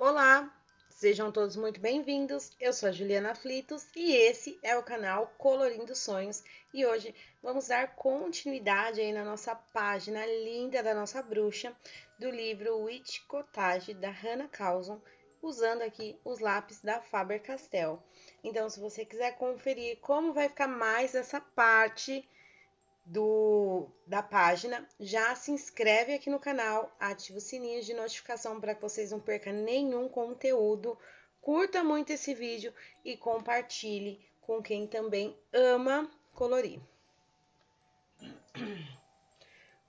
Olá, sejam todos muito bem-vindos. Eu sou a Juliana Aflitos e esse é o canal Colorindo Sonhos. E hoje vamos dar continuidade aí na nossa página linda da nossa bruxa do livro Witch Cottage da Hannah Carlson, usando aqui os lápis da Faber-Castell. Então, se você quiser conferir como vai ficar mais essa parte da página, já se inscreve aqui no canal, ativa o sininho de notificação para que vocês não percam nenhum conteúdo. Curta muito esse vídeo e compartilhe com quem também ama colorir.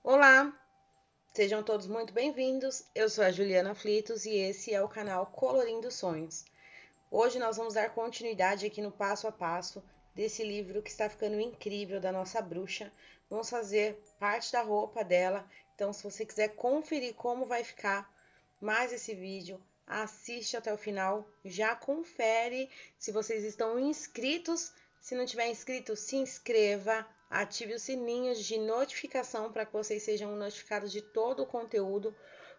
Olá, sejam todos muito bem-vindos. Eu sou a Juliana Aflitos e esse é o canal Colorindo Sonhos. Hoje nós vamos dar continuidade aqui no passo a passo desse livro que está ficando incrível da nossa bruxa. Vamos fazer parte da roupa dela. Então, se você quiser conferir como vai ficar mais esse vídeo, assiste até o final. Já confere se vocês estão inscritos. Se não tiver inscrito, se inscreva. Ative os sininhos de notificação para que vocês sejam notificados de todo o conteúdo.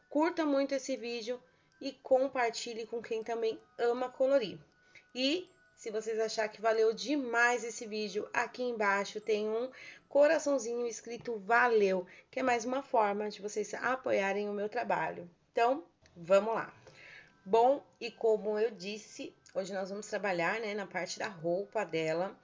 Curta muito esse vídeo e compartilhe com quem também ama colorir. E se vocês acharem que valeu demais esse vídeo, aqui embaixo tem um coraçãozinho escrito valeu, que é mais uma forma de vocês apoiarem o meu trabalho. Então, vamos lá. Bom, e como eu disse, hoje nós vamos trabalhar, né, na parte da roupa dela.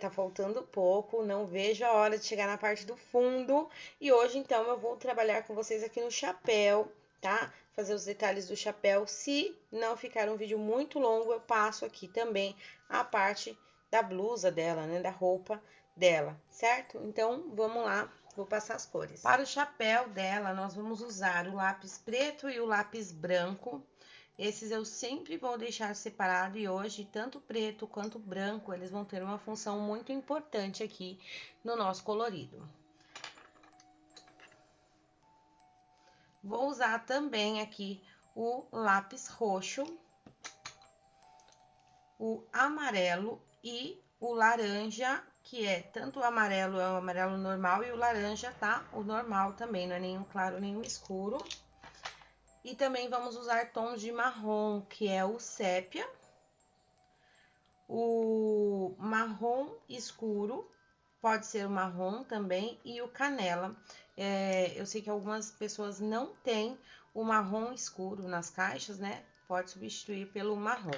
Tá faltando pouco, não vejo a hora de chegar na parte do fundo. E hoje, então, eu vou trabalhar com vocês aqui no chapéu, tá? Fazer os detalhes do chapéu. Se não ficar um vídeo muito longo, eu passo aqui também a parte da blusa dela, né, da roupa dela, certo? Então, vamos lá, vou passar as cores. Para o chapéu dela, nós vamos usar o lápis preto e o lápis branco. Esses eu sempre vou deixar separado e hoje, tanto preto quanto branco, eles vão ter uma função muito importante aqui no nosso colorido. Vou usar também aqui o lápis roxo, o amarelo e o laranja, que é tanto o amarelo, é o amarelo normal, e o laranja, tá? O normal também, não é nenhum claro, nenhum escuro. E também vamos usar tons de marrom, que é o sépia, o marrom escuro, pode ser o marrom também, e o canela. Eu sei que algumas pessoas não têm o marrom escuro nas caixas, né? Pode substituir pelo marrom,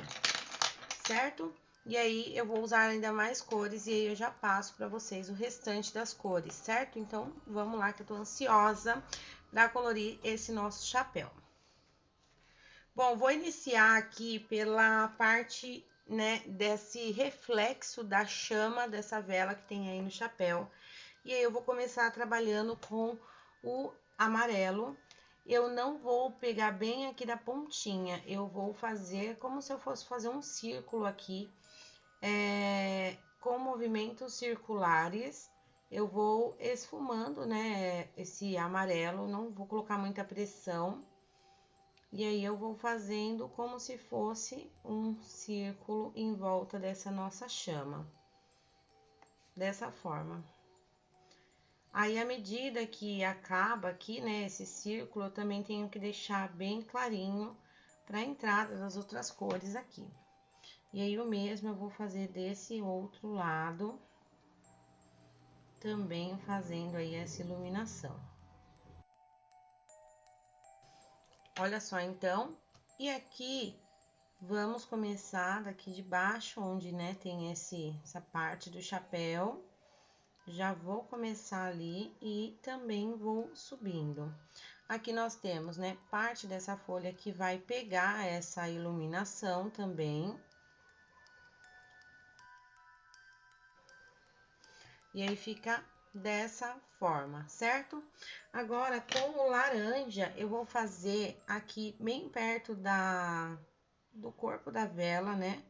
certo? E aí, eu vou usar ainda mais cores e aí eu já passo para vocês o restante das cores, certo? Então, vamos lá que eu tô ansiosa para colorir esse nosso chapéu. Bom, vou iniciar aqui pela parte, né, desse reflexo da chama dessa vela que tem aí no chapéu. E aí, eu vou começar trabalhando com o amarelo. Eu não vou pegar bem aqui da pontinha, eu vou fazer como se eu fosse fazer um círculo aqui, com movimentos circulares. Eu vou esfumando, né, esse amarelo, não vou colocar muita pressão. E aí, eu vou fazendo como se fosse um círculo em volta dessa nossa chama. Dessa forma. Aí, à medida que acaba aqui, né, esse círculo, eu também tenho que deixar bem clarinho para a entrada das outras cores aqui. E aí, o mesmo eu vou fazer desse outro lado, também fazendo aí essa iluminação. Olha só, então, e aqui vamos começar daqui de baixo, onde, né, tem essa parte do chapéu. Já vou começar ali e também vou subindo. Aqui nós temos, né, parte dessa folha que vai pegar essa iluminação também. E aí, fica dessa forma, certo? Agora, com o laranja, eu vou fazer aqui bem perto do corpo da vela, né?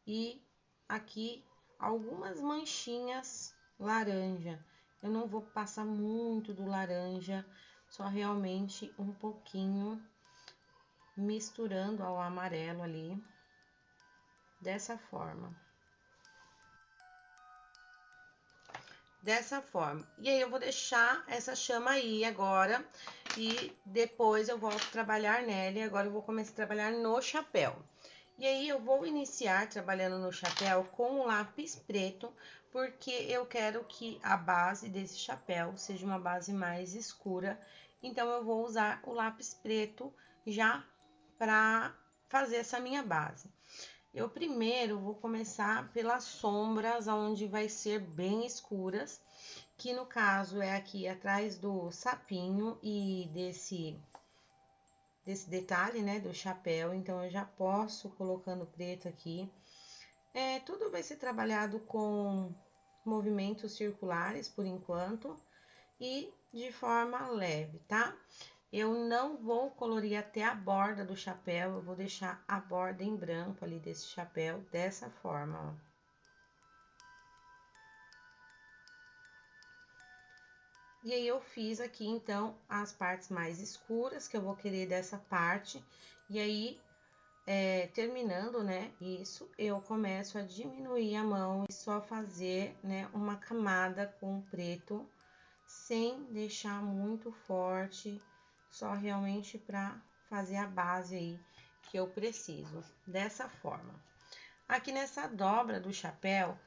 E aqui algumas manchinhas laranja. Eu não vou passar muito do laranja, só realmente um pouquinho, misturando ao amarelo ali, dessa forma. dessa forma. E aí, eu vou deixar essa chama aí agora e depois eu volto a trabalhar nela. E agora eu vou começar a trabalhar no chapéu. E aí, eu vou iniciar trabalhando no chapéu com o lápis preto, porque eu quero que a base desse chapéu seja uma base mais escura. Então, eu vou usar o lápis preto já para fazer essa minha base. Eu primeiro vou começar pelas sombras, onde vai ser bem escuras, que no caso é aqui atrás do sapinho e desse detalhe, né, do chapéu. Então, eu já posso colocando preto aqui. Tudo vai ser trabalhado com movimentos circulares por enquanto e de forma leve, tá? Eu não vou colorir até a borda do chapéu, eu vou deixar a borda em branco ali desse chapéu, dessa forma, ó. E aí, eu fiz aqui, então, as partes mais escuras, que eu vou querer dessa parte. E aí, terminando, né, isso, eu começo a diminuir a mão e só fazer, né, uma camada com preto, sem deixar muito forte, só realmente pra fazer a base aí que eu preciso, dessa forma. Aqui nessa dobra do chapéu,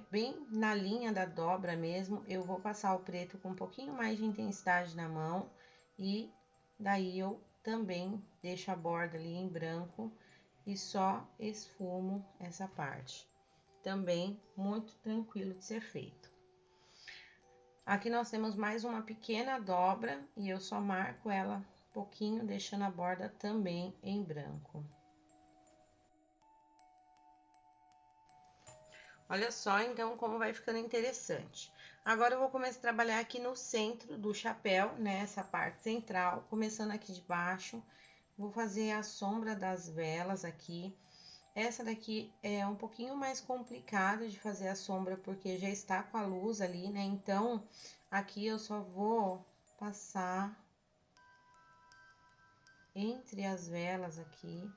bem na linha da dobra mesmo, eu vou passar o preto com um pouquinho mais de intensidade na mão e daí eu também deixo a borda ali em branco e só esfumo essa parte. Também muito tranquilo de ser feito. Aqui nós temos mais uma pequena dobra e eu só marco ela um pouquinho, deixando a borda também em branco. Olha só, então, como vai ficando interessante. Agora, eu vou começar a trabalhar aqui no centro do chapéu, né? Essa parte central, começando aqui de baixo. Vou fazer a sombra das velas aqui. Essa daqui é um pouquinho mais complicada de fazer a sombra, porque já está com a luz ali, né? Então, aqui eu só vou passar entre as velas aqui,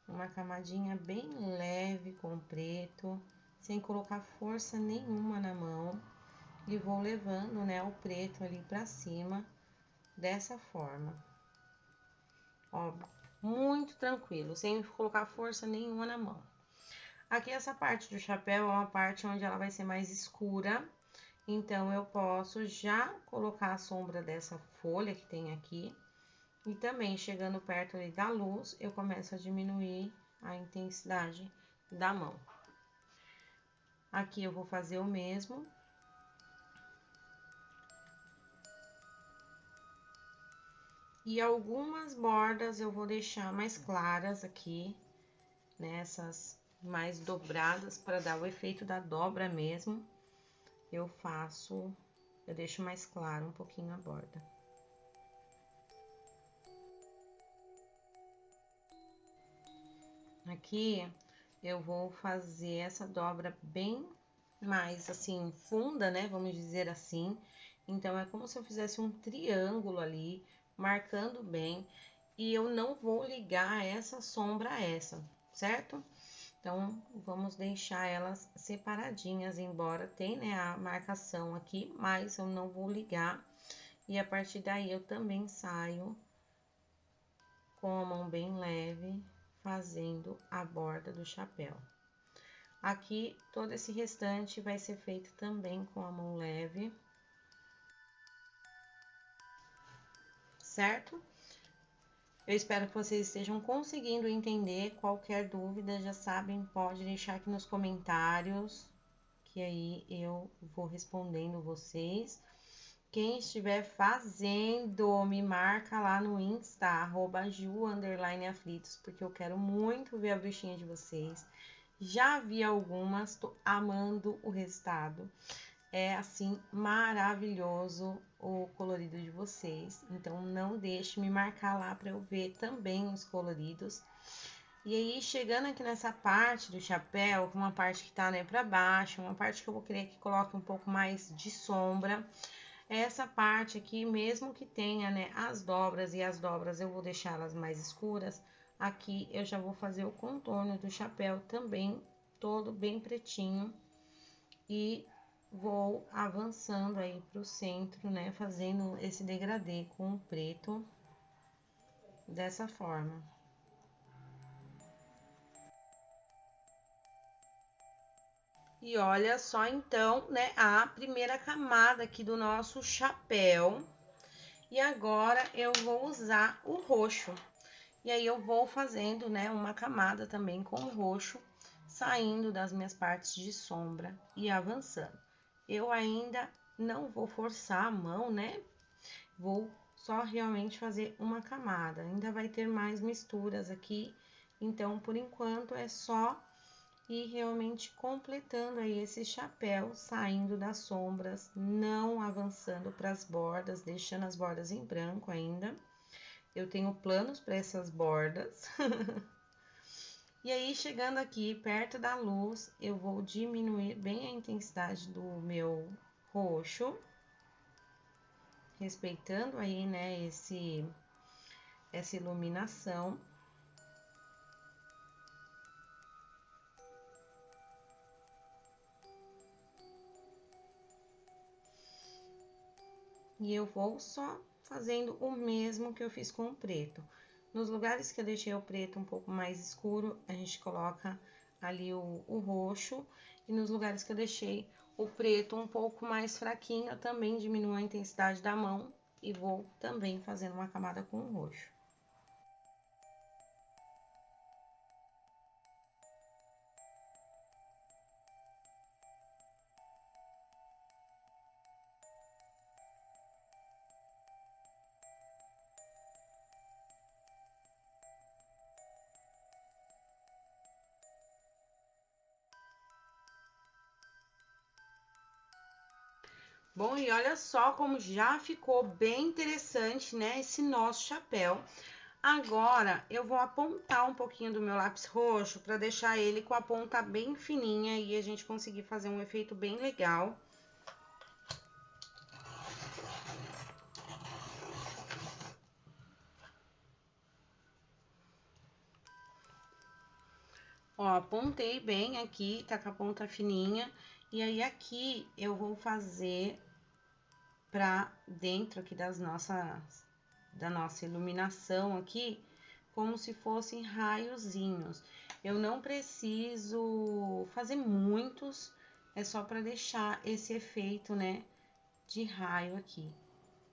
uma camadinha bem leve com preto, sem colocar força nenhuma na mão. E vou levando, né, o preto ali pra cima, dessa forma. Ó, muito tranquilo, sem colocar força nenhuma na mão. Aqui, essa parte do chapéu é uma parte onde ela vai ser mais escura, então, eu posso já colocar a sombra dessa folha que tem aqui. E também, chegando perto ali da luz, eu começo a diminuir a intensidade da mão. Aqui, eu vou fazer o mesmo. E algumas bordas eu vou deixar mais claras aqui, nessas mais dobradas, para dar o efeito da dobra mesmo. Eu deixo mais claro um pouquinho a borda. Aqui, eu vou fazer essa dobra bem mais, assim, funda, né? Vamos dizer assim. Então, é como se eu fizesse um triângulo ali, marcando bem. E eu não vou ligar essa sombra a essa, certo? Então, vamos deixar elas separadinhas, embora tenha, né, a marcação aqui, mas eu não vou ligar. E a partir daí, eu também saio com a mão bem leve, fazendo a borda do chapéu. Aqui, todo esse restante vai ser feito também com a mão leve, certo? Eu espero que vocês estejam conseguindo entender. Qualquer dúvida, já sabem, pode deixar aqui nos comentários, que aí eu vou respondendo vocês. Quem estiver fazendo, me marca lá no Insta, @ju_aflitos, porque eu quero muito ver a bruxinha de vocês. Já vi algumas, tô amando o resultado. É, assim, maravilhoso o colorido de vocês. Então, não deixe me marcar lá para eu ver também os coloridos. E aí, chegando aqui nessa parte do chapéu, uma parte que tá, né, pra baixo, uma parte que eu vou querer que coloque um pouco mais de sombra. Essa parte aqui, mesmo que tenha, né, as dobras, e as dobras eu vou deixá-las mais escuras, aqui eu já vou fazer o contorno do chapéu também, todo bem pretinho. E vou avançando aí pro centro, né, fazendo esse degradê com o preto, dessa forma. E olha só, então, né, a primeira camada aqui do nosso chapéu. E agora, eu vou usar o roxo. E aí, eu vou fazendo, né, uma camada também com o roxo, saindo das minhas partes de sombra e avançando. Eu ainda não vou forçar a mão, né? Vou só realmente fazer uma camada. Ainda vai ter mais misturas aqui, então, por enquanto, é só ir realmente completando aí esse chapéu, saindo das sombras, não avançando para as bordas, deixando as bordas em branco ainda. Eu tenho planos para essas bordas. E aí, chegando aqui perto da luz, eu vou diminuir bem a intensidade do meu roxo, respeitando aí, né, essa iluminação. E eu vou só fazendo o mesmo que eu fiz com o preto. Nos lugares que eu deixei o preto um pouco mais escuro, a gente coloca ali o roxo. E nos lugares que eu deixei o preto um pouco mais fraquinho, eu também diminuo a intensidade da mão e vou também fazendo uma camada com o roxo. Bom, e olha só como já ficou bem interessante, né, esse nosso chapéu. Agora, eu vou apontar um pouquinho do meu lápis roxo para deixar ele com a ponta bem fininha e a gente conseguir fazer um efeito bem legal. Ó, apontei bem aqui, tá com a ponta fininha. E aí, aqui, eu vou fazer pra dentro aqui da nossa iluminação aqui, como se fossem raiozinhos. Eu não preciso fazer muitos, é só para deixar esse efeito, né, de raio aqui.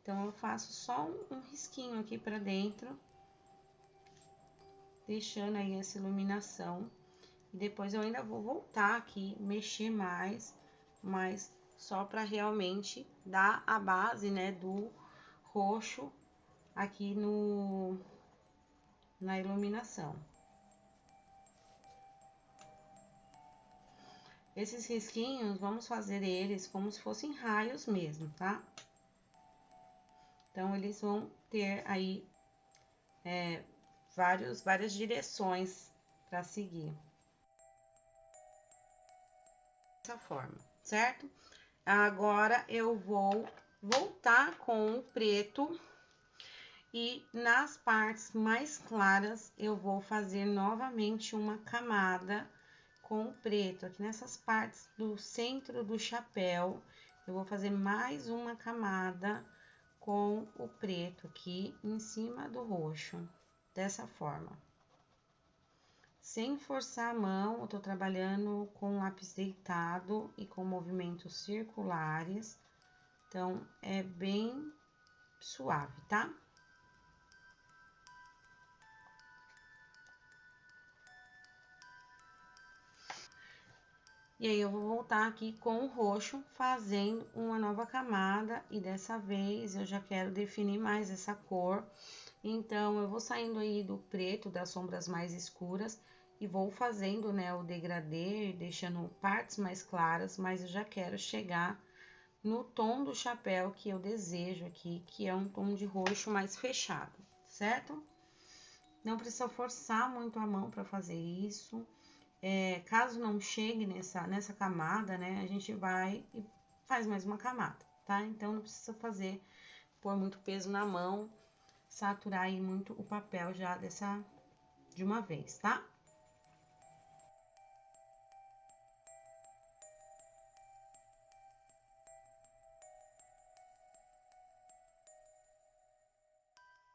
Então, eu faço só um risquinho aqui para dentro, deixando aí essa iluminação. E depois eu ainda vou voltar aqui, mexer mais, mas só para realmente dar a base, né, do roxo aqui na iluminação. Esses risquinhos, vamos fazer eles como se fossem raios mesmo, tá? Então, eles vão ter aí várias direções para seguir. Dessa forma, certo? Agora, eu vou voltar com o preto e nas partes mais claras, eu vou fazer novamente uma camada com o preto. Aqui nessas partes do centro do chapéu, eu vou fazer mais uma camada com o preto aqui em cima do roxo, dessa forma. Sem forçar a mão, eu tô trabalhando com lápis deitado e com movimentos circulares, então, é bem suave, tá? E aí, eu vou voltar aqui com o roxo, fazendo uma nova camada. E dessa vez, eu já quero definir mais essa cor. Então, eu vou saindo aí do preto, das sombras mais escuras. E vou fazendo, né, o degradê, deixando partes mais claras. Mas eu já quero chegar no tom do chapéu que eu desejo aqui, que é um tom de roxo mais fechado, certo? Não precisa forçar muito a mão para fazer isso. Caso não chegue nessa camada, né, a gente vai e faz mais uma camada, tá? Então, não precisa pôr muito peso na mão, saturar aí muito o papel já de uma vez, tá?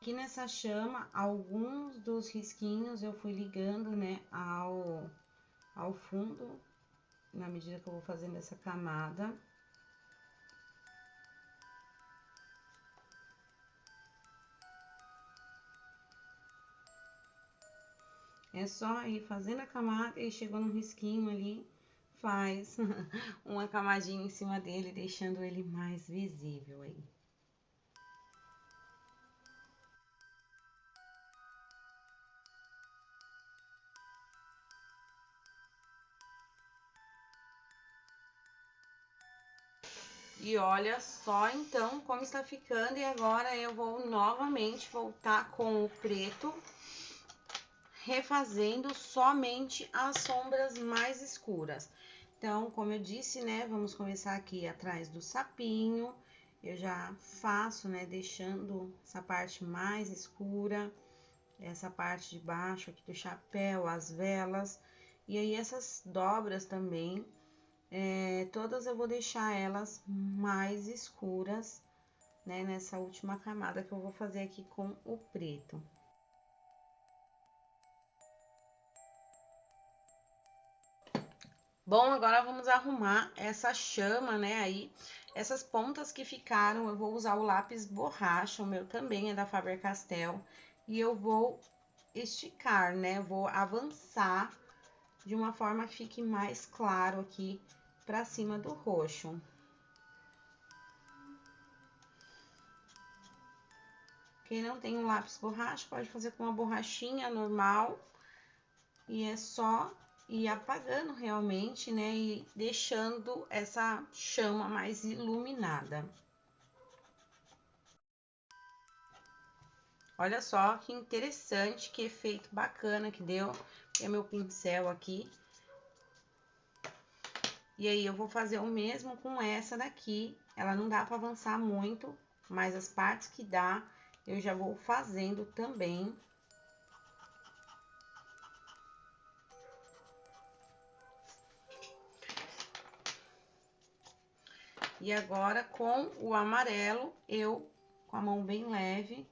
Aqui nessa chama, alguns dos risquinhos eu fui ligando, né, ao fundo, na medida que eu vou fazendo essa camada. É só ir fazendo a camada e chegou no risquinho ali, faz uma camadinha em cima dele, deixando ele mais visível aí. E olha só então como está ficando, e agora eu vou novamente voltar com o preto, refazendo somente as sombras mais escuras. Então, como eu disse, né, vamos começar aqui atrás do sapinho. Eu já faço, né, deixando essa parte mais escura, essa parte de baixo aqui do chapéu, as velas. E aí, essas dobras também, todas eu vou deixar elas mais escuras, né, nessa última camada que eu vou fazer aqui com o preto. Bom, agora vamos arrumar essa chama, né, aí. Essas pontas que ficaram, eu vou usar o lápis borracha, o meu também é da Faber-Castell. E eu vou esticar, né, vou avançar de uma forma que fique mais claro aqui pra cima do roxo. Quem não tem um lápis borracha, pode fazer com uma borrachinha normal. E é só ir apagando realmente, né, e deixando essa chama mais iluminada. Olha só que interessante, que efeito bacana que deu. É meu pincel aqui. E aí, eu vou fazer o mesmo com essa daqui. Ela não dá pra avançar muito, mas as partes que dá, eu já vou fazendo também. E agora, com o amarelo, eu, com a mão bem leve,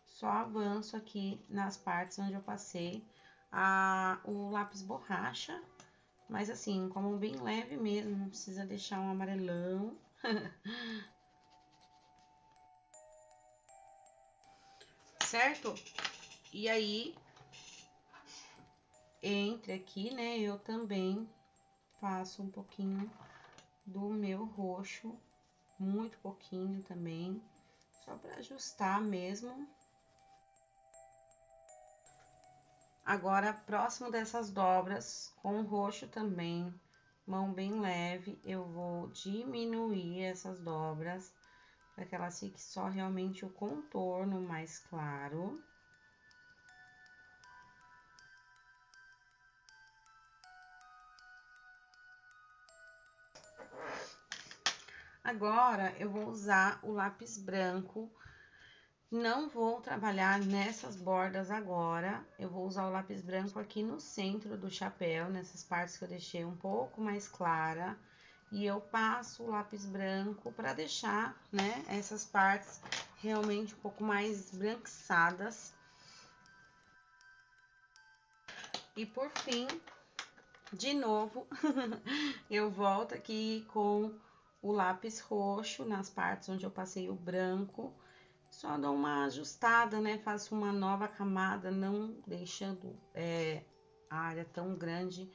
só avanço aqui nas partes onde eu passei o lápis borracha. Mas assim, com a mão bem leve mesmo, não precisa deixar um amarelão. Certo? E aí, entre aqui, né, eu também faço um pouquinho do meu roxo, muito pouquinho também, só para ajustar mesmo. Agora, próximo dessas dobras, com o roxo também, mão bem leve, eu vou diminuir essas dobras, para que elas fiquem só realmente o contorno mais claro. Agora, eu vou usar o lápis branco. Não vou trabalhar nessas bordas agora, eu vou usar o lápis branco aqui no centro do chapéu, nessas partes que eu deixei um pouco mais clara. E eu passo o lápis branco para deixar, né, essas partes realmente um pouco mais esbranquiçadas. E por fim, de novo, eu volto aqui com o lápis roxo nas partes onde eu passei o branco. Só dou uma ajustada, né? Faço uma nova camada, não deixando a área tão grande,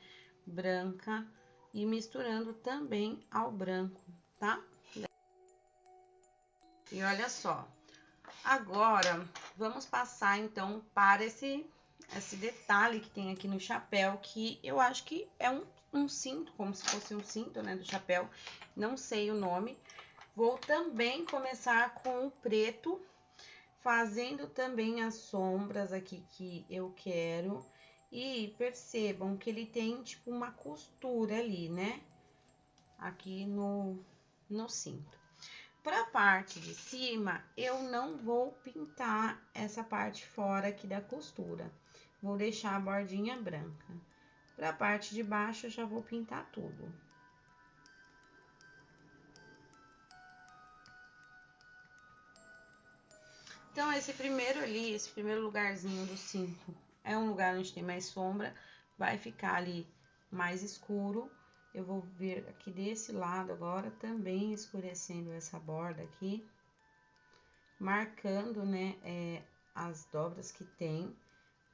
branca. E misturando também ao branco, tá? E olha só. Agora, vamos passar, então, para esse detalhe que tem aqui no chapéu, que eu acho que é um cinto, como se fosse um cinto, né, do chapéu. Não sei o nome. Vou também começar com o preto, fazendo também as sombras aqui que eu quero. E percebam que ele tem, tipo, uma costura ali, né? Aqui no cinto. Pra parte de cima, eu não vou pintar essa parte fora aqui da costura. Vou deixar a bordinha branca. Pra parte de baixo, eu já vou pintar tudo. Então, esse primeiro ali, esse primeiro lugarzinho do cinto, é um lugar onde tem mais sombra, vai ficar ali mais escuro. Eu vou vir aqui desse lado agora, também escurecendo essa borda aqui, marcando, né, as dobras que tem,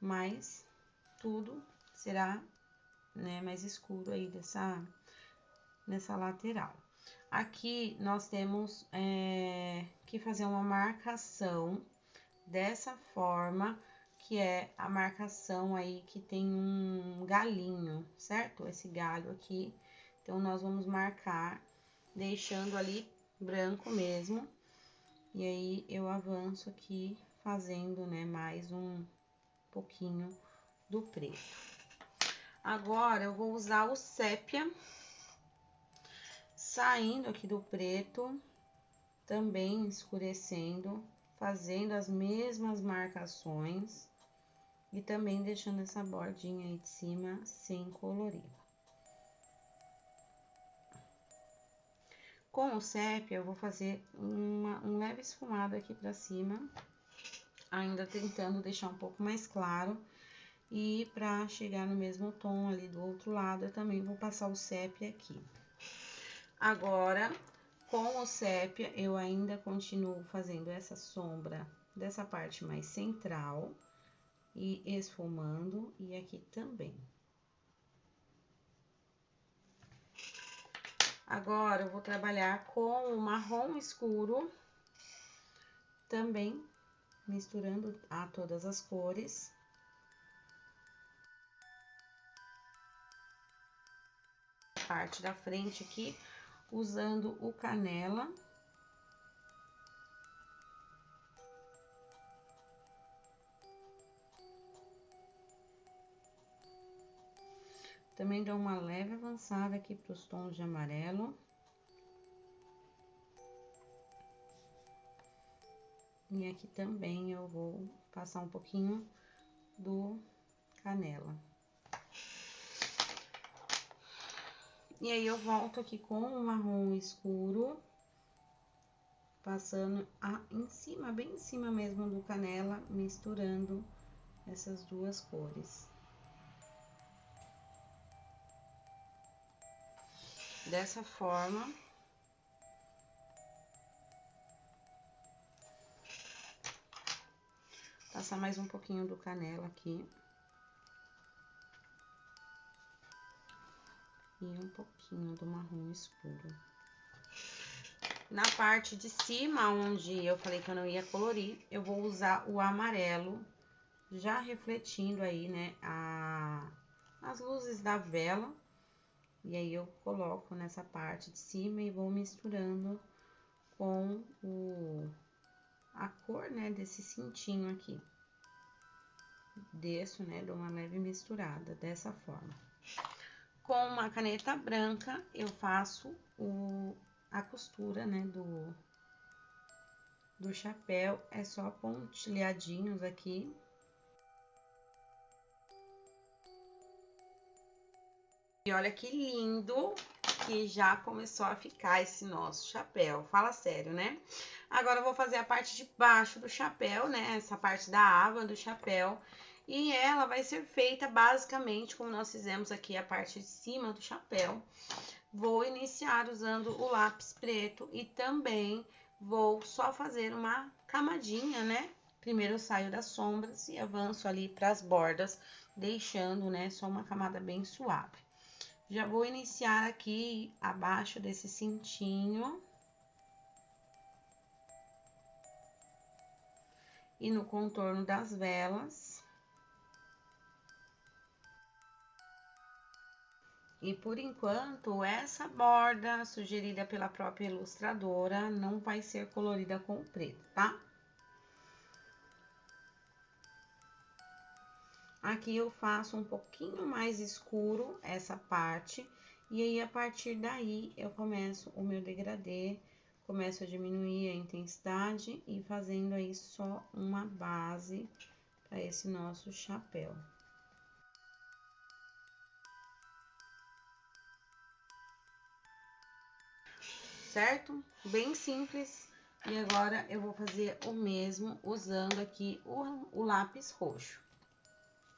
mas tudo será, né, mais escuro aí nessa lateral. Aqui nós temos que fazer uma marcação dessa forma, que é a marcação aí que tem um galinho, certo? Esse galho aqui. Então, nós vamos marcar, deixando ali branco mesmo. E aí, eu avanço aqui, fazendo, né, mais um pouquinho do preto. Agora, eu vou usar o sépia, saindo aqui do preto, também escurecendo, fazendo as mesmas marcações e também deixando essa bordinha aí de cima sem colorir. Com o sépia, eu vou fazer um leve esfumado aqui pra cima, ainda tentando deixar um pouco mais claro. E pra chegar no mesmo tom ali do outro lado, eu também vou passar o sépia aqui. Agora, com o sépia, eu ainda continuo fazendo essa sombra dessa parte mais central e esfumando, e aqui também. Agora, eu vou trabalhar com o marrom escuro, também misturando a todas as cores. Parte da frente aqui, usando o canela. Também dou uma leve avançada aqui para os tons de amarelo. E aqui também eu vou passar um pouquinho do canela. E aí, eu volto aqui com o marrom escuro, passando em cima, bem em cima mesmo do canela, misturando essas duas cores. Dessa forma. Passar mais um pouquinho do canela aqui. E um pouquinho do marrom escuro. Na parte de cima, onde eu falei que eu não ia colorir, eu vou usar o amarelo, já refletindo aí, né, as luzes da vela. E aí, eu coloco nessa parte de cima e vou misturando com a cor, né, desse cintinho aqui. Desço, né, dou uma leve misturada, dessa forma. Com uma caneta branca, eu faço a costura, né, do chapéu. É só pontilhadinhos aqui. E olha que lindo que já começou a ficar esse nosso chapéu. Fala sério, né? Agora, eu vou fazer a parte de baixo do chapéu, né? Essa parte da aba do chapéu. E ela vai ser feita basicamente como nós fizemos aqui a parte de cima do chapéu. Vou iniciar usando o lápis preto e também vou só fazer uma camadinha, né? Primeiro eu saio das sombras e avanço ali para as bordas, deixando, né, só uma camada bem suave. Já vou iniciar aqui abaixo desse cintinho. E no contorno das velas. E por enquanto, essa borda sugerida pela própria ilustradora não vai ser colorida com preto, tá? Aqui eu faço um pouquinho mais escuro essa parte, e aí a partir daí eu começo o meu degradê, começo a diminuir a intensidade e fazendo aí só uma base para esse nosso chapéu. Certo? Bem simples, E agora, eu vou fazer o mesmo usando aqui o lápis roxo.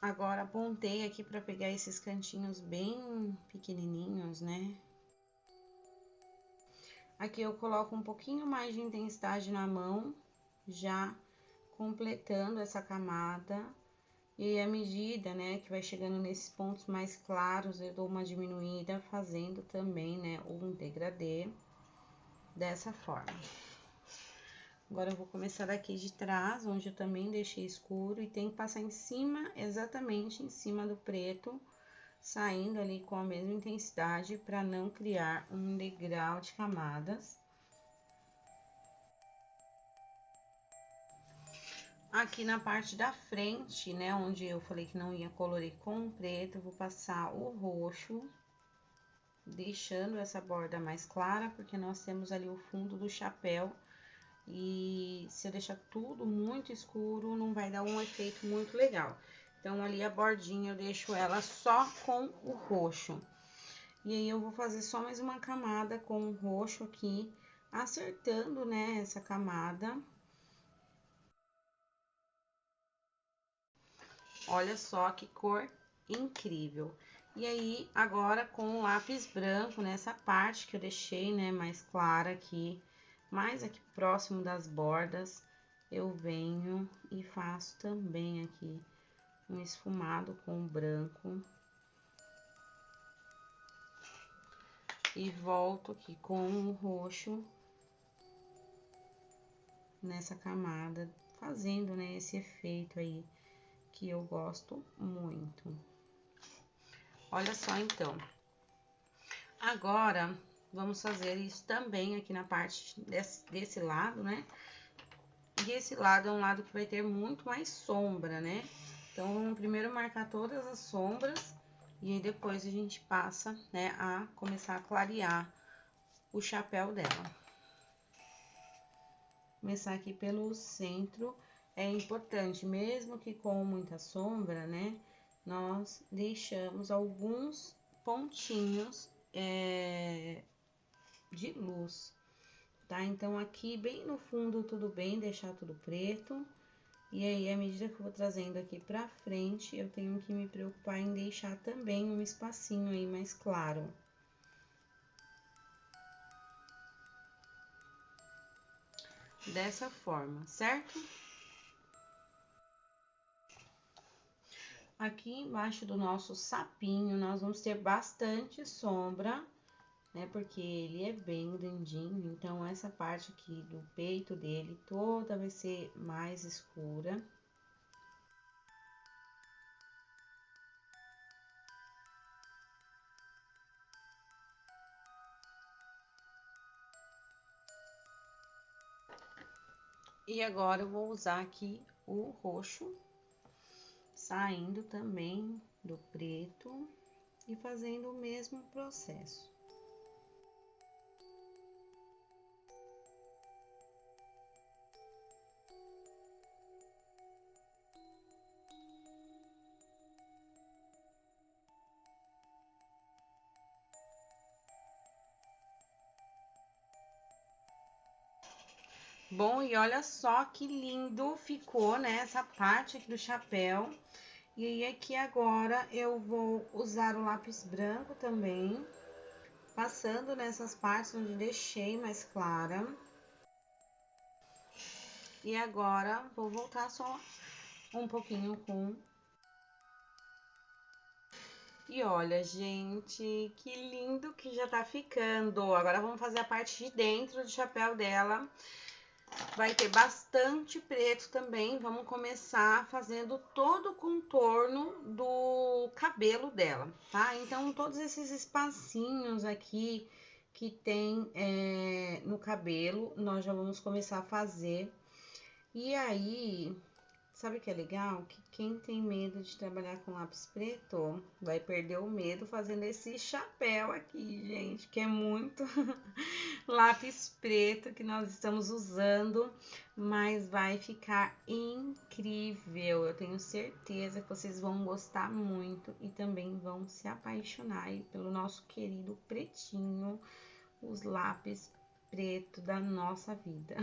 Agora, apontei aqui pra pegar esses cantinhos bem pequenininhos, né? Aqui eu coloco um pouquinho mais de intensidade na mão, já completando essa camada. E à medida, né, que vai chegando nesses pontos mais claros, eu dou uma diminuída, fazendo também, né, um degradê dessa forma. Agora, eu vou começar daqui de trás, onde eu também deixei escuro, e tem que passar em cima, exatamente em cima do preto, saindo ali com a mesma intensidade, para não criar um degrau de camadas. Aqui na parte da frente, né, onde eu falei que não ia colorir com o preto, eu vou passar o roxo, deixando essa borda mais clara, porque nós temos ali o fundo do chapéu. E se eu deixar tudo muito escuro, não vai dar um efeito muito legal. Então, ali a bordinha eu deixo ela só com o roxo. E aí, eu vou fazer só mais uma camada com o roxo aqui, acertando, né, essa camada. Olha só que cor incrível. E aí, agora com o lápis branco, nessa parte que eu deixei, né, mais clara aqui, mais aqui próximo das bordas, eu venho e faço também aqui um esfumado com o branco. E volto aqui com o roxo nessa camada, fazendo, né, esse efeito aí que eu gosto muito. Olha só, então. Agora, vamos fazer isso também aqui na parte desse lado, né? E esse lado é um lado que vai ter muito mais sombra, né? Então, vamos primeiro marcar todas as sombras e aí depois a gente passa, né, a começar a clarear o chapéu dela. Começar aqui pelo centro. É importante, mesmo que com muita sombra, né, nós deixamos alguns pontinhos de luz, tá? Então, aqui bem no fundo, tudo bem, deixar tudo preto. E aí, à medida que eu vou trazendo aqui pra frente, eu tenho que me preocupar em deixar também um espacinho aí mais claro. Dessa forma, certo? Aqui embaixo do nosso sapinho, nós vamos ter bastante sombra, né? Porque ele é bem grandinho, então essa parte aqui do peito dele toda vai ser mais escura. E agora eu vou usar aqui o roxo, saindo também do preto e fazendo o mesmo processo. Bom, e olha só que lindo ficou, né, essa parte aqui do chapéu. E aí, aqui agora, eu vou usar o lápis branco também, passando nessas partes onde deixei mais clara. E agora, vou voltar só um pouquinho com... E olha, gente, que lindo que já tá ficando. Agora, vamos fazer a parte de dentro do chapéu dela. Vai ter bastante preto também. Vamos começar fazendo todo o contorno do cabelo dela, tá? Então, todos esses espacinhos aqui que tem no cabelo, nós já vamos começar a fazer. E aí, sabe o que é legal? Que quem tem medo de trabalhar com lápis preto vai perder o medo fazendo esse chapéu aqui, gente, que é muito lápis preto que nós estamos usando, mas vai ficar incrível. Eu tenho certeza que vocês vão gostar muito e também vão se apaixonar aí pelo nosso querido pretinho, os lápis preto da nossa vida.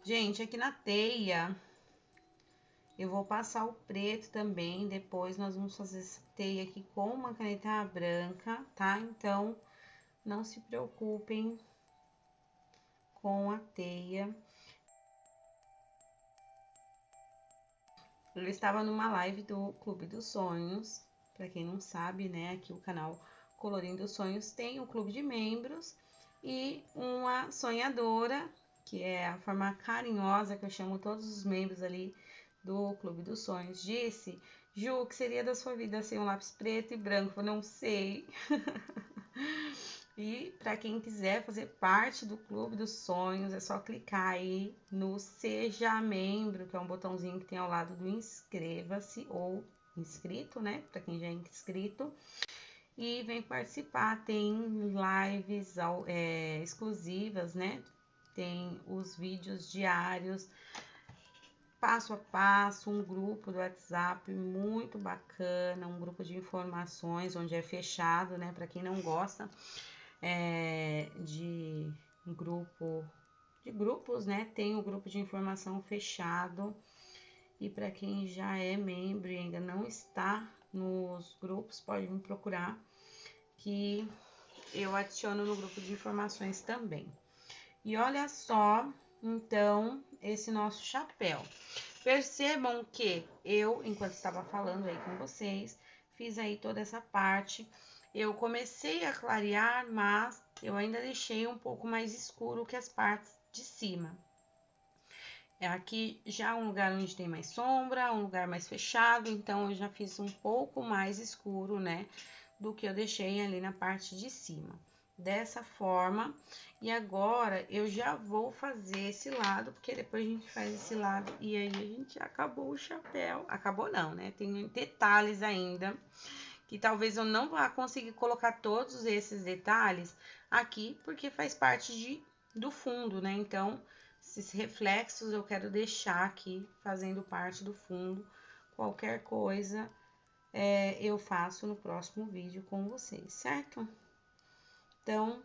Gente, aqui na teia, eu vou passar o preto também, depois nós vamos fazer essa teia aqui com uma caneta branca, tá? Então, não se preocupem com a teia. Eu estava numa live do Clube dos Sonhos, para quem não sabe, né, aqui o canal Colorindo Sonhos tem um clube de membros e uma sonhadora, que é a forma carinhosa que eu chamo todos os membros ali do Clube dos Sonhos, disse: Ju, o que seria da sua vida sem um lápis preto e branco? Eu não sei. E para quem quiser fazer parte do Clube dos Sonhos, é só clicar aí no Seja Membro, que é um botãozinho que tem ao lado do Inscreva-se ou inscrito, né? Para quem já é inscrito. E vem participar, tem lives exclusivas, né? Tem os vídeos diários, passo a passo, um grupo do WhatsApp muito bacana, um grupo de informações onde é fechado, né? Para quem não gosta de grupos, né? Tem o grupo de informação fechado. E para quem já é membro e ainda não está nos grupos, pode me procurar que eu adiciono no grupo de informações também. E olha só, então, esse nosso chapéu. Percebam que eu, enquanto estava falando aí com vocês, fiz aí toda essa parte. Eu comecei a clarear, mas eu ainda deixei um pouco mais escuro que as partes de cima. Aqui já é um lugar onde tem mais sombra, um lugar mais fechado, então eu já fiz um pouco mais escuro, né, do que eu deixei ali na parte de cima. Dessa forma, e agora eu já vou fazer esse lado, porque depois a gente faz esse lado e aí a gente acabou o chapéu. Acabou não, né? Tem detalhes ainda, que talvez eu não vá conseguir colocar todos esses detalhes aqui, porque faz parte do fundo, né? Então, esses reflexos eu quero deixar aqui, fazendo parte do fundo. Qualquer coisa eu faço no próximo vídeo com vocês, certo? Então,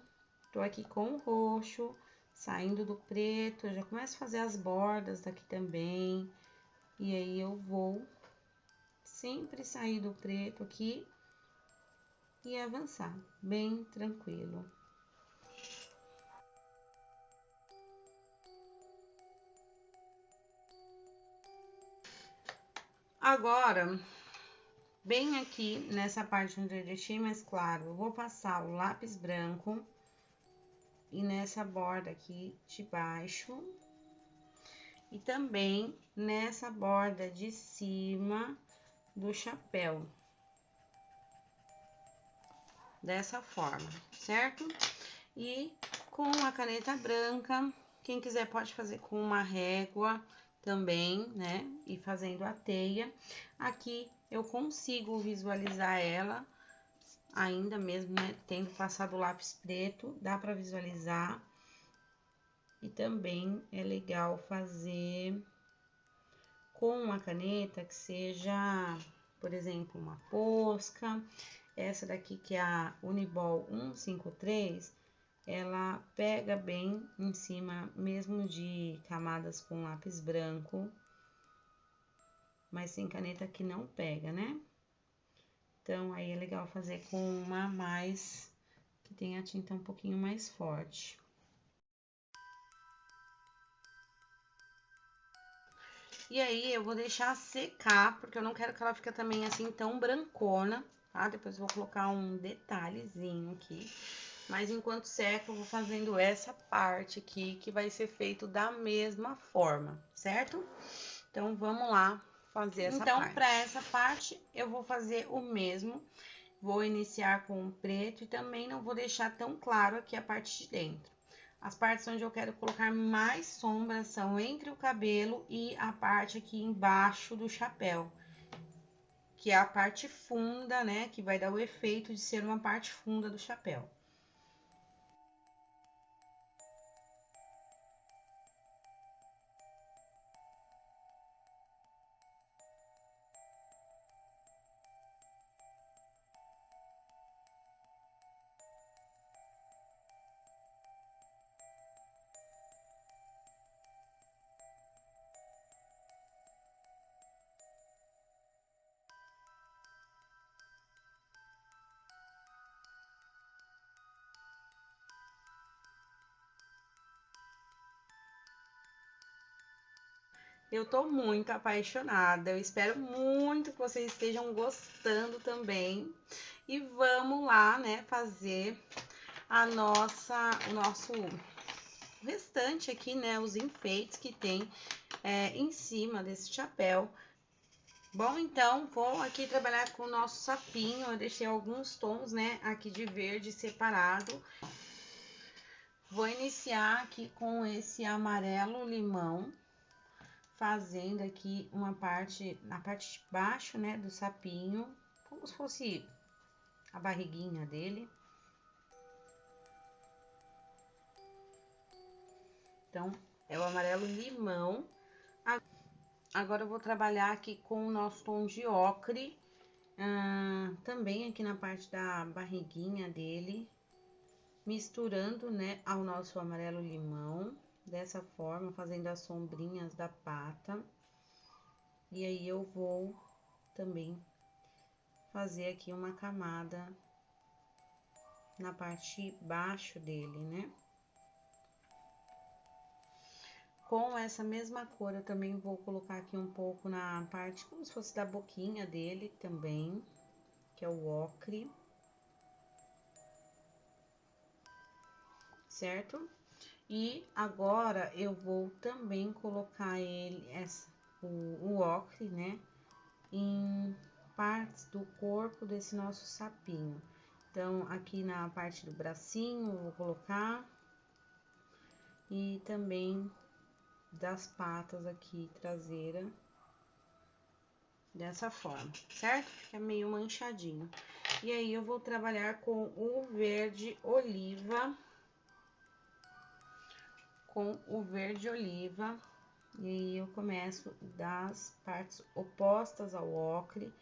tô aqui com o roxo, saindo do preto, eu já começo a fazer as bordas daqui também. E aí, eu vou sempre sair do preto aqui e avançar, bem tranquilo. Agora, bem aqui nessa parte onde eu deixei mais claro, eu vou passar o lápis branco e nessa borda aqui de baixo e também nessa borda de cima do chapéu, dessa forma, certo? E com a caneta branca, quem quiser pode fazer com uma régua também, né? E fazendo a teia. Aqui eu consigo visualizar ela ainda mesmo, né? Tendo passado o lápis preto, dá para visualizar. E também é legal fazer com uma caneta que seja, por exemplo, uma posca. Essa daqui que é a Uniball 153, ela pega bem em cima, mesmo de camadas com lápis branco, mas sem caneta que não pega, né? Então, aí é legal fazer com uma mais, que tem a tinta um pouquinho mais forte. E aí, eu vou deixar secar, porque eu não quero que ela fique também assim tão brancona, tá? Depois eu vou colocar um detalhezinho aqui. Mas enquanto seca, eu vou fazendo essa parte aqui, que vai ser feito da mesma forma, certo? Então, vamos lá fazer essa parte. Então, para essa parte, eu vou fazer o mesmo. Vou iniciar com o preto e também não vou deixar tão claro aqui a parte de dentro. As partes onde eu quero colocar mais sombra são entre o cabelo e a parte aqui embaixo do chapéu, que é a parte funda, né? Que vai dar o efeito de ser uma parte funda do chapéu. Eu tô muito apaixonada. Eu espero muito que vocês estejam gostando também. E vamos lá, né, fazer o nosso restante aqui, né, os enfeites que tem em cima desse chapéu. Bom, então, vou aqui trabalhar com o nosso sapinho. Eu deixei alguns tons, né, aqui de verde separado. Vou iniciar aqui com esse amarelo limão, fazendo aqui uma parte, na parte de baixo, né, do sapinho, como se fosse a barriguinha dele. Então, é o amarelo limão. Agora eu vou trabalhar aqui com o nosso tom de ocre, também aqui na parte da barriguinha dele, misturando, né, ao nosso amarelo limão, dessa forma, fazendo as sombrinhas da pata. E aí eu vou também fazer aqui uma camada na parte de baixo dele, né? Com essa mesma cor, eu também vou colocar aqui um pouco na parte, como se fosse da boquinha dele também, que é o ocre. Certo? E agora, eu vou também colocar o ocre, né? Em partes do corpo desse nosso sapinho. Então, aqui na parte do bracinho, eu vou colocar. E também das patas aqui, traseira. Dessa forma, certo? Fica meio manchadinho. E aí, eu vou trabalhar com o verde oliva. E aí, eu começo das partes opostas ao ocre.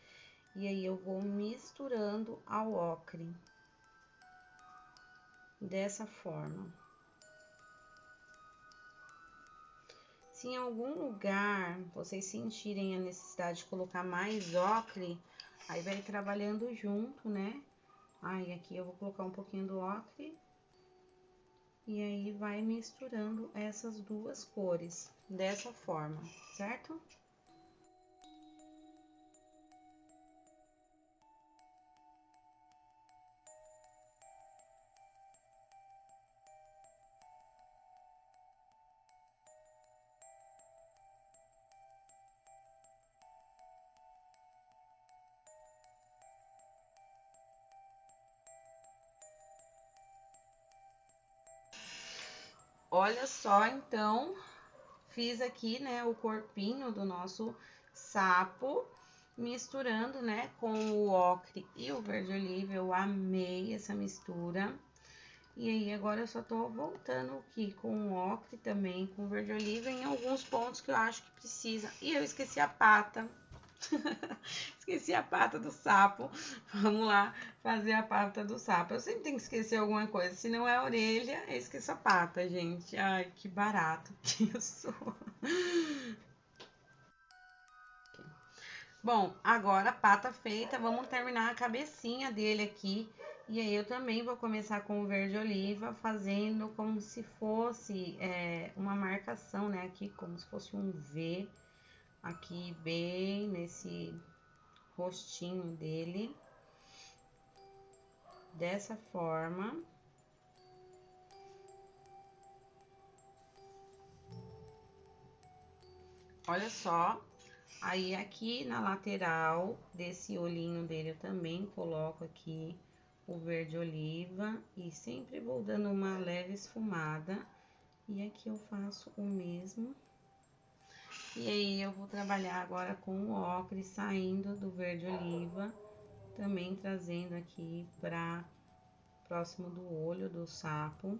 E aí, eu vou misturando ao ocre. Dessa forma. Se em algum lugar vocês sentirem a necessidade de colocar mais ocre, aí vai trabalhando junto, né? Aí, aqui eu vou colocar um pouquinho do ocre. E aí, vai misturando essas duas cores, dessa forma, certo? Olha só, então, fiz aqui, né, o corpinho do nosso sapo, misturando, né, com o ocre e o verde oliva. Eu amei essa mistura. E aí, agora eu só tô voltando aqui com o ocre também, com o verde oliva, em alguns pontos que eu acho que precisa. E eu esqueci a pata. Esqueci a pata do sapo. Vamos lá fazer a pata do sapo. Eu sempre tenho que esquecer alguma coisa. Se não é a orelha, eu esqueço a pata, gente. Ai, que barato que eu sou. Bom, agora a pata feita, vamos terminar a cabecinha dele aqui. E aí, eu também vou começar com o verde oliva, fazendo como se fosse uma marcação, né? Aqui, como se fosse um V. Aqui, bem nesse rostinho dele. Dessa forma. Olha só. Aí, aqui na lateral desse olhinho dele, eu também coloco aqui o verde oliva e sempre vou dando uma leve esfumada. E aqui eu faço o mesmo. E aí, eu vou trabalhar agora com o ocre, saindo do verde oliva, também trazendo aqui pra próximo do olho do sapo.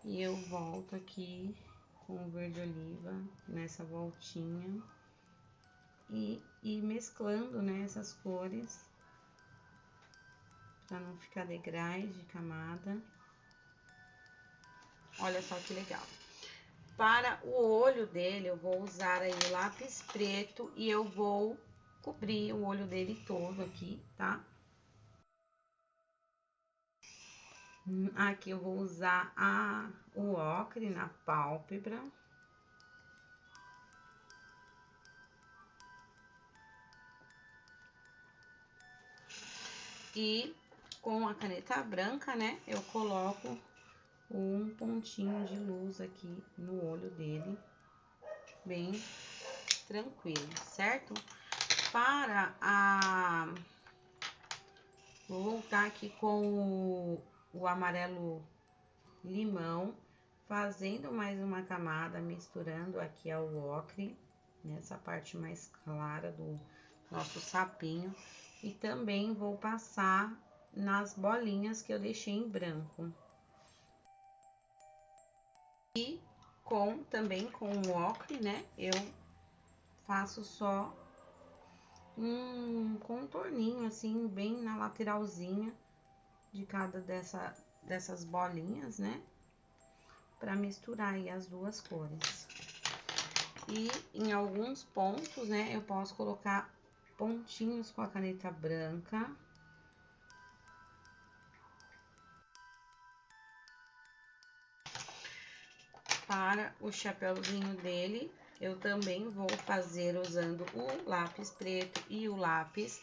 E eu volto aqui com o verde oliva nessa voltinha e mesclando, né, essas cores para não ficar degrau de camada. Olha só que legal. Para o olho dele, eu vou usar aí o lápis preto e eu vou cobrir o olho dele todo aqui, tá? Aqui eu vou usar o ocre na pálpebra. E com a caneta branca, né, eu coloco um pontinho de luz aqui no olho dele, bem tranquilo, certo? Vou voltar aqui com o amarelo limão, fazendo mais uma camada, misturando aqui ao ocre, nessa parte mais clara do nosso sapinho. E também vou passar nas bolinhas que eu deixei em branco. E também com o ocre, né, eu faço só um contorninho, assim, bem na lateralzinha de cada dessas bolinhas, né? Pra misturar aí as duas cores. E em alguns pontos, né, eu posso colocar pontinhos com a caneta branca. Para o chapéuzinho dele, eu também vou fazer usando o lápis preto e o lápis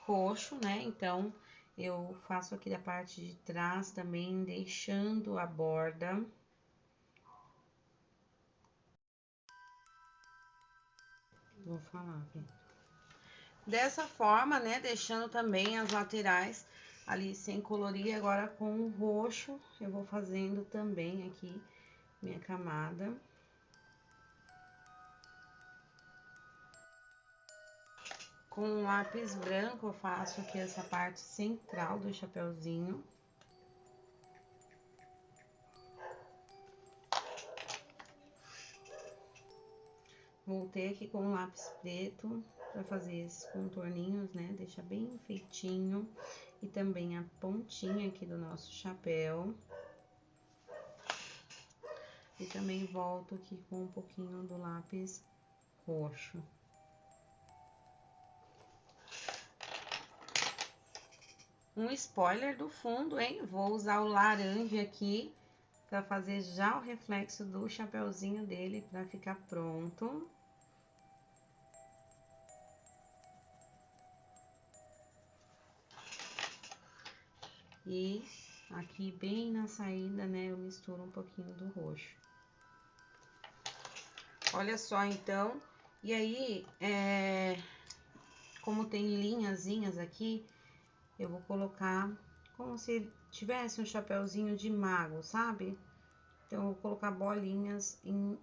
roxo, né? Então, eu faço aqui da parte de trás também, deixando a borda. Vou falar, Vitor. Dessa forma, né? Deixando também as laterais ali sem colorir. Agora, com o roxo, eu vou fazendo também aqui minha camada. Com o lápis branco, eu faço aqui essa parte central do chapéuzinho. Voltei aqui com o lápis preto para fazer esses contorninhos, né? Deixa bem feitinho. E também a pontinha aqui do nosso chapéu. E também volto aqui com um pouquinho do lápis roxo. Um spoiler do fundo, hein? Vou usar o laranja aqui para fazer já o reflexo do chapéuzinho dele para ficar pronto. E aqui bem na saída, né, eu misturo um pouquinho do roxo. Olha só, então, e aí, como tem linhazinhas aqui, eu vou colocar como se tivesse um chapéuzinho de mago, sabe? Então, eu vou colocar bolinhas em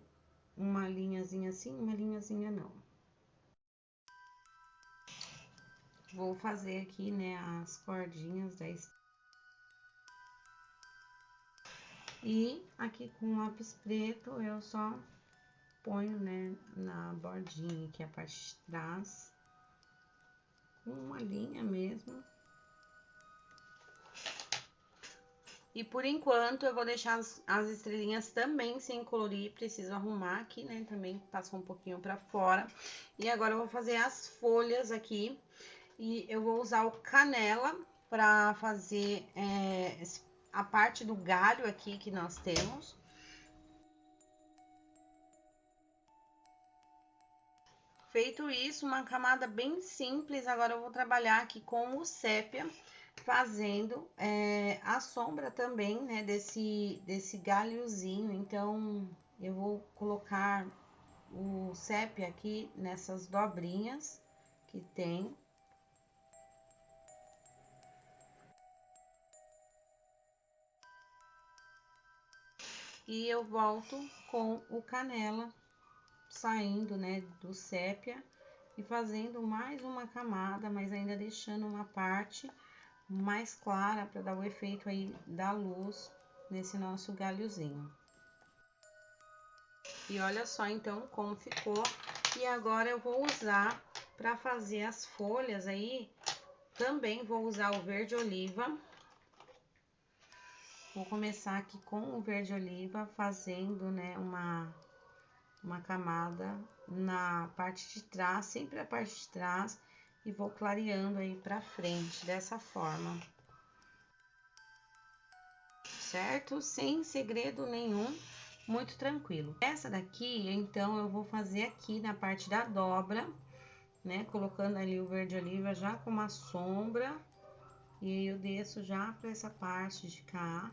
uma linhazinha assim, uma linhazinha não. Vou fazer aqui, né, as cordinhas da estrela. E aqui com lápis preto, eu só ponho, né, na bordinha aqui, a parte de trás, com uma linha mesmo. E por enquanto, eu vou deixar as estrelinhas também sem colorir, preciso arrumar aqui, né, também passou um pouquinho pra fora. E agora, eu vou fazer as folhas aqui, e eu vou usar o canela pra fazer a parte do galho aqui que nós temos. Feito isso, uma camada bem simples, agora eu vou trabalhar aqui com o sépia, fazendo a sombra também, né, desse galhozinho. Então, eu vou colocar o sépia aqui nessas dobrinhas que tem. E eu volto com o canela, saindo, né, do sépia e fazendo mais uma camada, mas ainda deixando uma parte mais clara para dar o efeito aí da luz nesse nosso galhozinho. E olha só então como ficou. E agora eu vou usar para fazer as folhas aí, também vou usar o verde oliva. Vou começar aqui com o verde oliva, fazendo, né, uma camada na parte de trás, sempre a parte de trás, e vou clareando aí pra frente, dessa forma. certo? Sem segredo nenhum, muito tranquilo. Essa daqui, então, eu vou fazer aqui na parte da dobra, né? Colocando ali o verde oliva já com uma sombra. E aí eu desço já para essa parte de cá.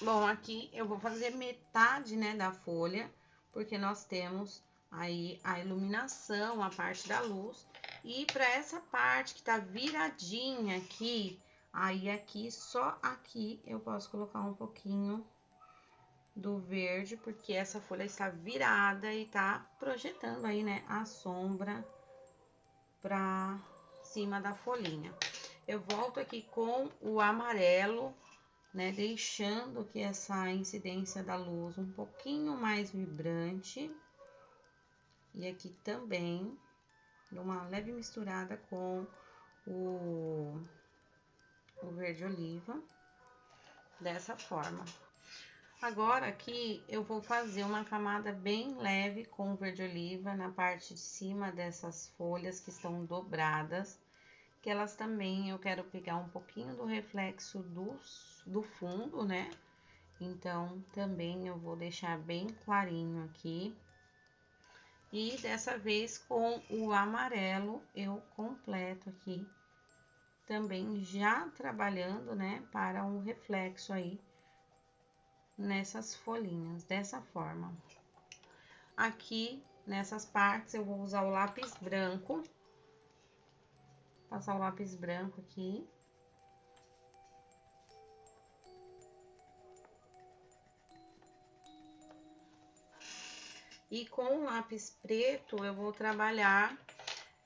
Bom, aqui eu vou fazer metade, né, da folha, porque nós temos aí a iluminação, a parte da luz. E para essa parte que tá viradinha aqui, aí aqui, só aqui, eu posso colocar um pouquinho do verde, porque essa folha está virada e tá projetando aí, né, a sombra pra cima da folhinha. Eu volto aqui com o amarelo, né, deixando que essa incidência da luz um pouquinho mais vibrante. E aqui também dou uma leve misturada com o verde oliva, dessa forma. Agora aqui eu vou fazer uma camada bem leve com o verde oliva na parte de cima dessas folhas que estão dobradas, que elas também eu quero pegar um pouquinho do reflexo do fundo, né? Então, também eu vou deixar bem clarinho aqui. E dessa vez com o amarelo eu completo aqui, também já trabalhando, né, para um reflexo aí nessas folhinhas, dessa forma. Aqui, nessas partes, eu vou usar o lápis branco. Passar o lápis branco aqui. E com o lápis preto, eu vou trabalhar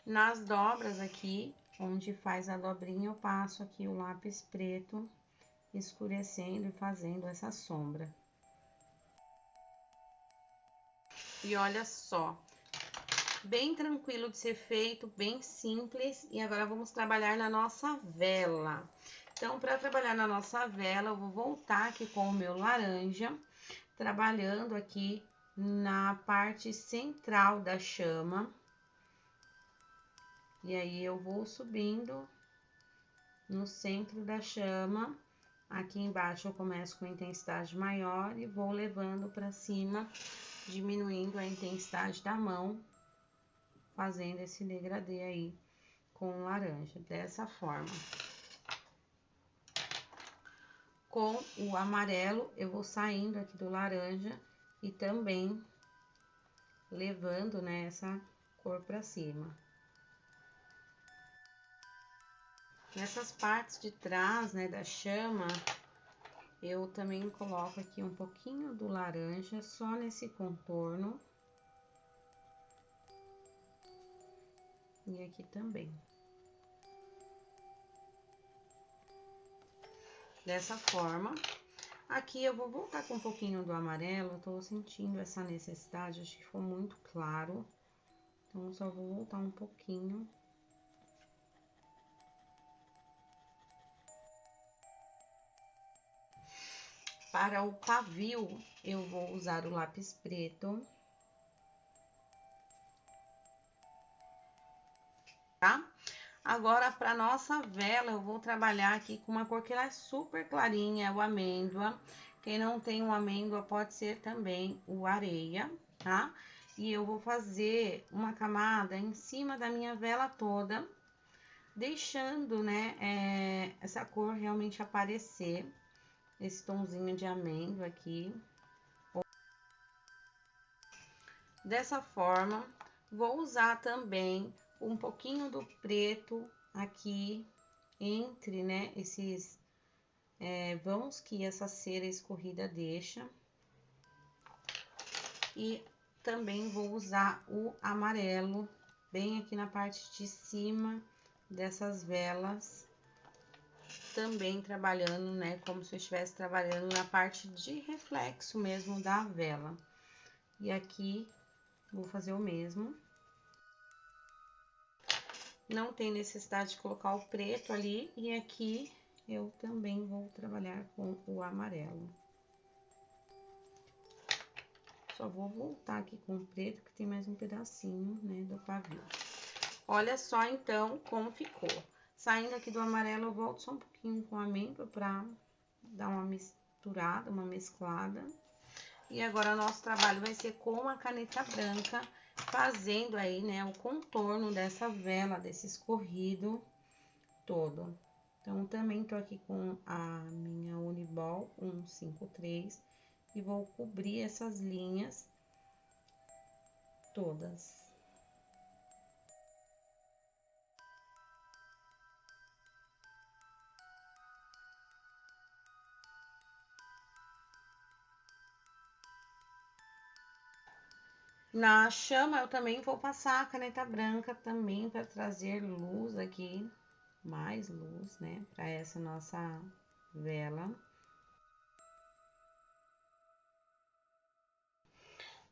nas dobras aqui, onde faz a dobrinha, eu passo aqui o lápis preto, escurecendo e fazendo essa sombra. E olha só, bem tranquilo de ser feito, bem simples. E agora vamos trabalhar na nossa vela. Então, para trabalhar na nossa vela, eu vou voltar aqui com o meu laranja, trabalhando aqui na parte central da chama. E aí, eu vou subindo no centro da chama. Aqui embaixo eu começo com intensidade maior e vou levando para cima, diminuindo a intensidade da mão, fazendo esse degradê aí com o laranja, dessa forma. Com o amarelo, eu vou saindo aqui do laranja e também levando, né, essa cor para cima. Nessas partes de trás, né, da chama, eu também coloco aqui um pouquinho do laranja, só nesse contorno. E aqui também. Dessa forma. Aqui eu vou voltar com um pouquinho do amarelo, eu tô sentindo essa necessidade, acho que ficou muito claro. Então, eu só vou voltar um pouquinho. Para o pavio, eu vou usar o lápis preto. Tá? Agora, para nossa vela, eu vou trabalhar aqui com uma cor que ela é super clarinha, é o amêndoa. Quem não tem o amêndoa, pode ser também o areia, tá? E eu vou fazer uma camada em cima da minha vela toda, deixando, né, essa cor realmente aparecer. Esse tomzinho de amêndoa aqui. Dessa forma, vou usar também um pouquinho do preto aqui entre, né, esses vãos que essa cera escorrida deixa. E também vou usar o amarelo bem aqui na parte de cima dessas velas. Também trabalhando, né, como se eu estivesse trabalhando na parte de reflexo mesmo da vela. E aqui, vou fazer o mesmo. Não tem necessidade de colocar o preto ali. E aqui, eu também vou trabalhar com o amarelo. Só vou voltar aqui com o preto, que tem mais um pedacinho, né, do pavio. Olha só, então, como ficou. Saindo aqui do amarelo, eu volto só um pouquinho com a amêndoa pra dar uma misturada, uma mesclada. E agora, nosso trabalho vai ser com a caneta branca, fazendo aí, né, o contorno dessa vela, desse escorrido todo. Então, também tô aqui com a minha Uniball 153 e vou cobrir essas linhas todas. Na chama, eu também vou passar a caneta branca também para trazer luz aqui, mais luz, né, para essa nossa vela.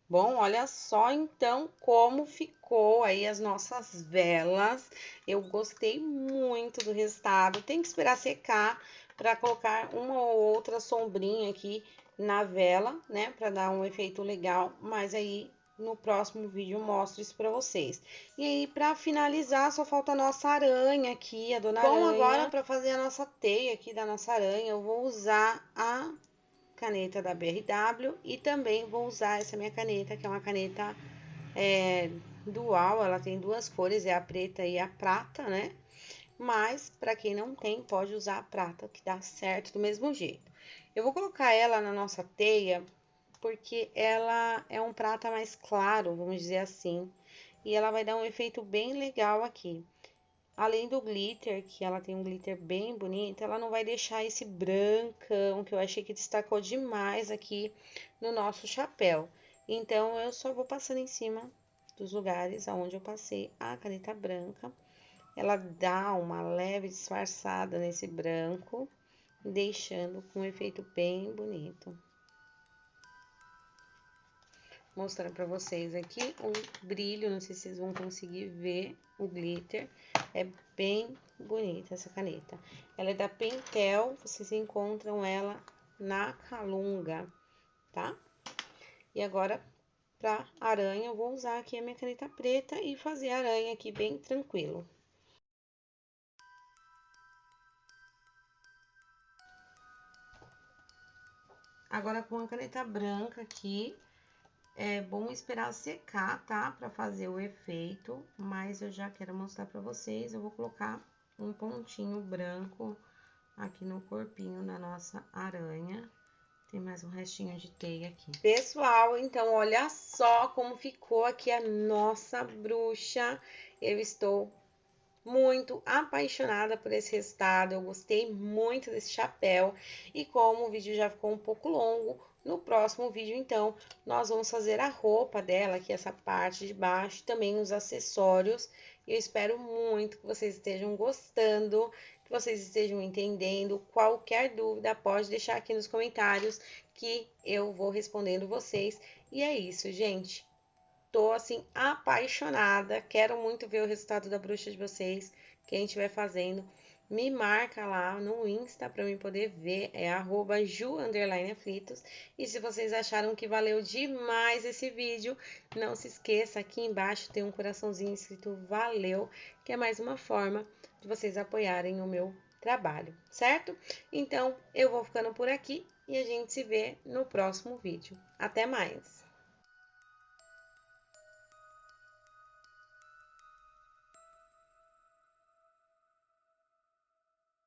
Bom, olha só então como ficou aí as nossas velas. Eu gostei muito do resultado. Tem que esperar secar para colocar uma ou outra sombrinha aqui na vela, né, para dar um efeito legal, mas aí no próximo vídeo eu mostro isso para vocês. E aí, para finalizar, só falta a nossa aranha aqui, a dona Aranha. Bom, agora para fazer a nossa teia aqui da nossa aranha, eu vou usar a caneta da BRW e também vou usar essa minha caneta, que é uma caneta dual, ela tem duas cores, é a preta e a prata, né? Mas, para quem não tem, pode usar a prata, que dá certo do mesmo jeito. Eu vou colocar ela na nossa teia, porque ela é um prata mais claro, vamos dizer assim, e ela vai dar um efeito bem legal aqui. Além do glitter, que ela tem um glitter bem bonito, ela não vai deixar esse brancão, que eu achei que destacou demais aqui no nosso chapéu. Então, eu só vou passando em cima dos lugares onde eu passei a caneta branca. Ela dá uma leve disfarçada nesse branco, deixando com um efeito bem bonito. Mostrando pra vocês aqui um brilho, não sei se vocês vão conseguir ver o glitter. É bem bonita essa caneta. Ela é da Pentel, vocês encontram ela na Calunga, tá? E agora, pra aranha, eu vou usar aqui a minha caneta preta e fazer a aranha aqui bem tranquilo. Agora, com a caneta branca aqui, é bom esperar secar, tá? Pra fazer o efeito, mas eu já quero mostrar pra vocês. Eu vou colocar um pontinho branco aqui no corpinho da nossa aranha. Tem mais um restinho de teia aqui. Pessoal, então, olha só como ficou aqui a nossa bruxa. Eu estou muito apaixonada por esse resultado, eu gostei muito desse chapéu. E como o vídeo já ficou um pouco longo, no próximo vídeo, então, nós vamos fazer a roupa dela, aqui essa parte de baixo, também os acessórios. Eu espero muito que vocês estejam gostando, que vocês estejam entendendo. Qualquer dúvida, pode deixar aqui nos comentários que eu vou respondendo vocês. E é isso, gente. Tô, assim, apaixonada. Quero muito ver o resultado da bruxa de vocês. Quem estiver fazendo, me marca lá no Insta pra mim poder ver. É @ju_aflitos. E se vocês acharam que valeu demais esse vídeo, não se esqueça, aqui embaixo tem um coraçãozinho escrito valeu, que é mais uma forma de vocês apoiarem o meu trabalho, certo? Então, eu vou ficando por aqui e a gente se vê no próximo vídeo. Até mais!